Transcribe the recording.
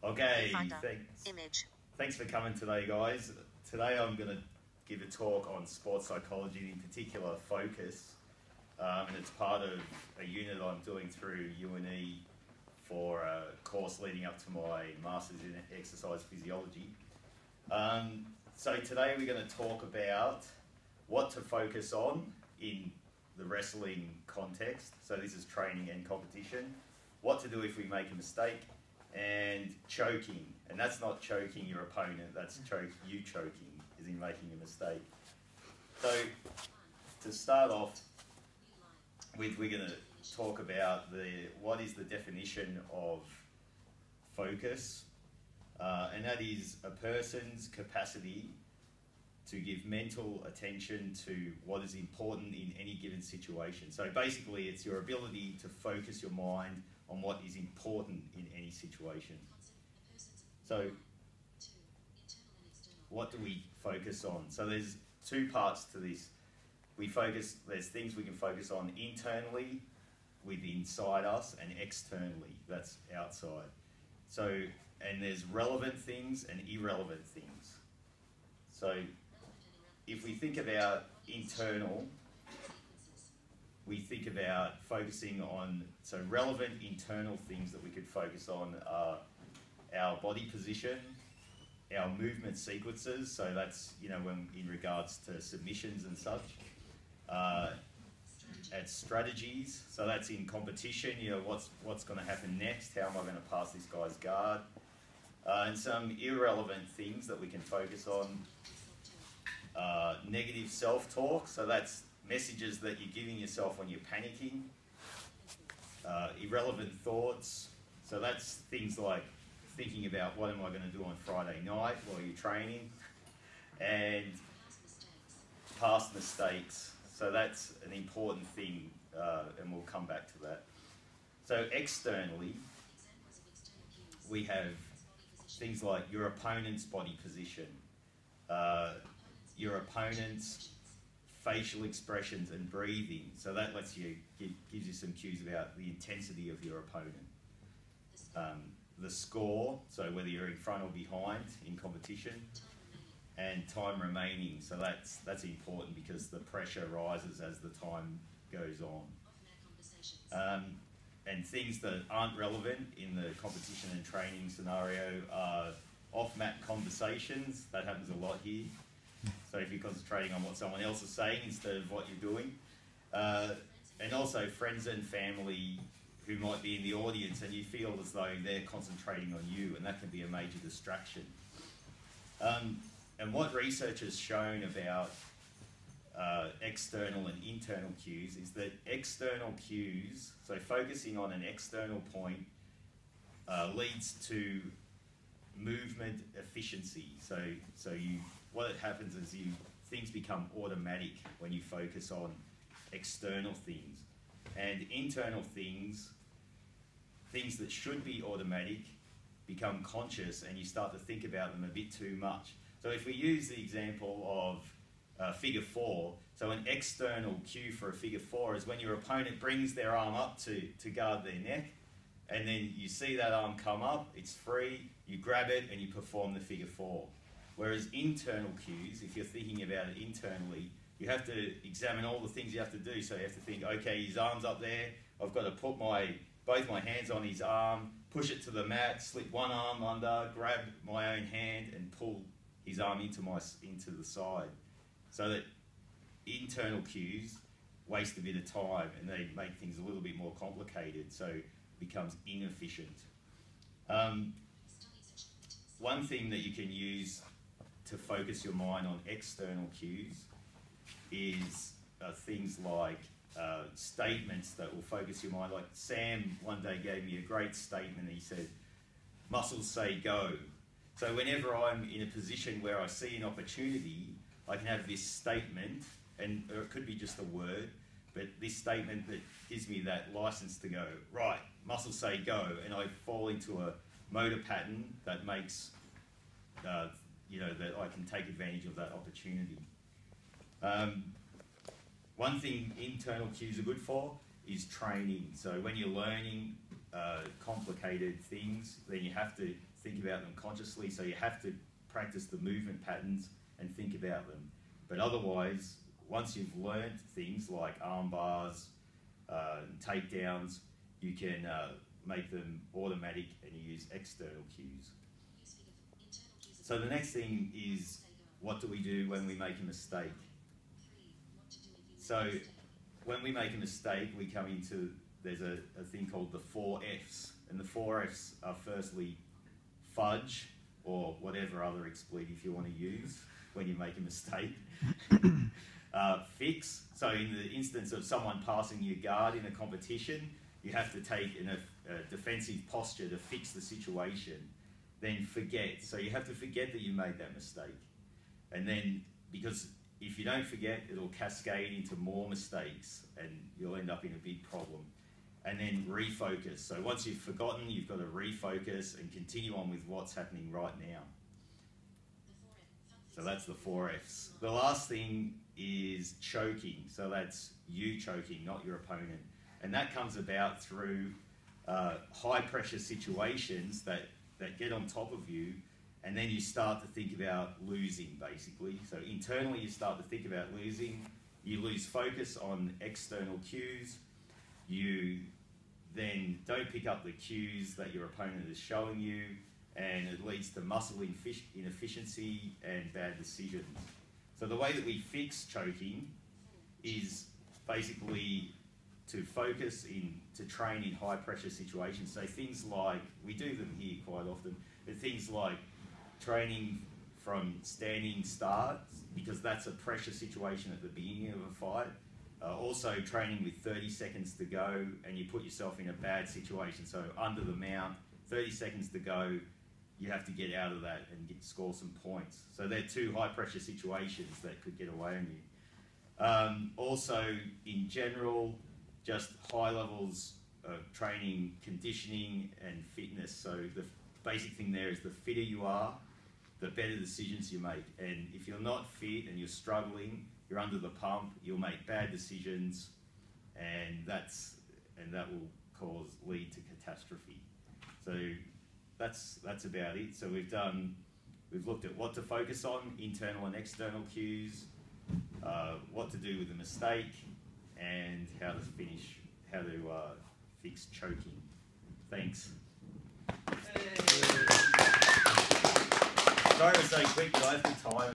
Okay, thanks for coming today, guys. Today I'm going to give a talk on sports psychology, in particular focus, and it's part of a unit I'm doing through UNE for a course leading up to my Masters in Exercise Physiology. So today we're going to talk about what to focus on in the wrestling context. So this is training and competition. What to do if we make a mistake, and choking. And that's not choking your opponent, that's you choking, as in making a mistake. So to start off with, we're going to talk about what is the definition of focus, and that is a person's capacity to give mental attention to what is important in any given situation. So basically it's your ability to focus your mind on what is important in any situation. So what do we focus on? So there's two parts to this. There's things we can focus on internally, with inside us, and externally, that's outside. So, and there's relevant things and irrelevant things. So if we think about internal, we think about focusing on, so relevant internal things that we could focus on are our body position, our movement sequences, so that's, when in regards to submissions and such, at strategies, so that's in competition, what's going to happen next, how am I going to pass this guy's guard, and some irrelevant things that we can focus on, negative self-talk, so that's messages that you're giving yourself when you're panicking, irrelevant thoughts, so that's things like thinking about what am I going to do on Friday night while you're training, and past mistakes, so that's an important thing, and we'll come back to that. So externally, we have things like your opponent's body position, your opponent's facial expressions and breathing, so that gives you some cues about the intensity of your opponent. The score, so whether you're in front or behind in competition, and time remaining, so that's important because the pressure rises as the time goes on. And things that aren't relevant in the competition and training scenario are off-mat conversations. That happens a lot here. So if you're concentrating on what someone else is saying instead of what you're doing. And also friends and family who might be in the audience and you feel as though they're concentrating on you, and that can be a major distraction. And what research has shown about external and internal cues is that external cues, so focusing on an external point, leads to movement efficiency. So what happens is things become automatic when you focus on external things, and internal things that should be automatic become conscious, and you start to think about them a bit too much. So if we use the example of figure 4, so an external cue for a figure 4 is when your opponent brings their arm up to guard their neck, and then you see that arm come up, it's free, you grab it and you perform the figure 4. Whereas internal cues, if you're thinking about it internally, you have to examine all the things you have to do. So you have to think, okay, his arm's up there, I've got to put both my hands on his arm, push it to the mat, slip one arm under, grab my own hand and pull his arm into the side. So that internal cues waste a bit of time and they make things a little bit more complicated, so it becomes inefficient. One thing that you can use to focus your mind on external cues is things like statements that will focus your mind. Like Sam one day gave me a great statement. He said, "Muscles say go." So whenever I'm in a position where I see an opportunity, I can have this statement, or it could be just a word, but this statement that gives me that license to go, right, muscles say go, and I fall into a motor pattern that makes, that I can take advantage of that opportunity. One thing internal cues are good for is training. So when you're learning complicated things, then you have to think about them consciously, so you have to practice the movement patterns and think about them. But otherwise, once you've learned things like arm bars, takedowns, you can make them automatic and you use external cues. So the next thing is, what do we do when we make a mistake? So when we make a mistake, we come into, there's a thing called the 4 Fs. And the 4 Fs are firstly fudge, or whatever other expletive you want to use when you make a mistake. Fix, so in the instance of someone passing your guard in a competition, you have to take a defensive posture to fix the situation. Then forget, so you have to forget that you made that mistake. And then, because if you don't forget, it'll cascade into more mistakes and you'll end up in a big problem. And then refocus. So once you've forgotten, you've got to refocus and continue on with what's happening right now. So that's the 4 Fs. The last thing is choking. So that's you choking, not your opponent. And that comes about through high pressure situations that get on top of you, and then you start to think about losing, basically. So internally you start to think about losing. You lose focus on external cues. You then don't pick up the cues that your opponent is showing you, and it leads to muscle inefficiency and bad decisions. So the way that we fix choking is basically to focus to train in high pressure situations. So things like, we do them here quite often, but things like training from standing starts, because that's a pressure situation at the beginning of a fight. Also training with 30 seconds to go, and you put yourself in a bad situation. So under the mount, 30 seconds to go, you have to get out of that and score some points. So they're 2 high pressure situations that could get away on you. Also, in general, just high levels of training, conditioning and fitness. So the basic thing there is, the fitter you are, the better decisions you make. And if you're not fit and you're struggling, you're under the pump, you'll make bad decisions, and that will lead to catastrophe. So that's about it. So we've looked at what to focus on, internal and external cues, what to do with a mistake, and how to fix choking. Thanks. Sorry it was so quick, but I have the time.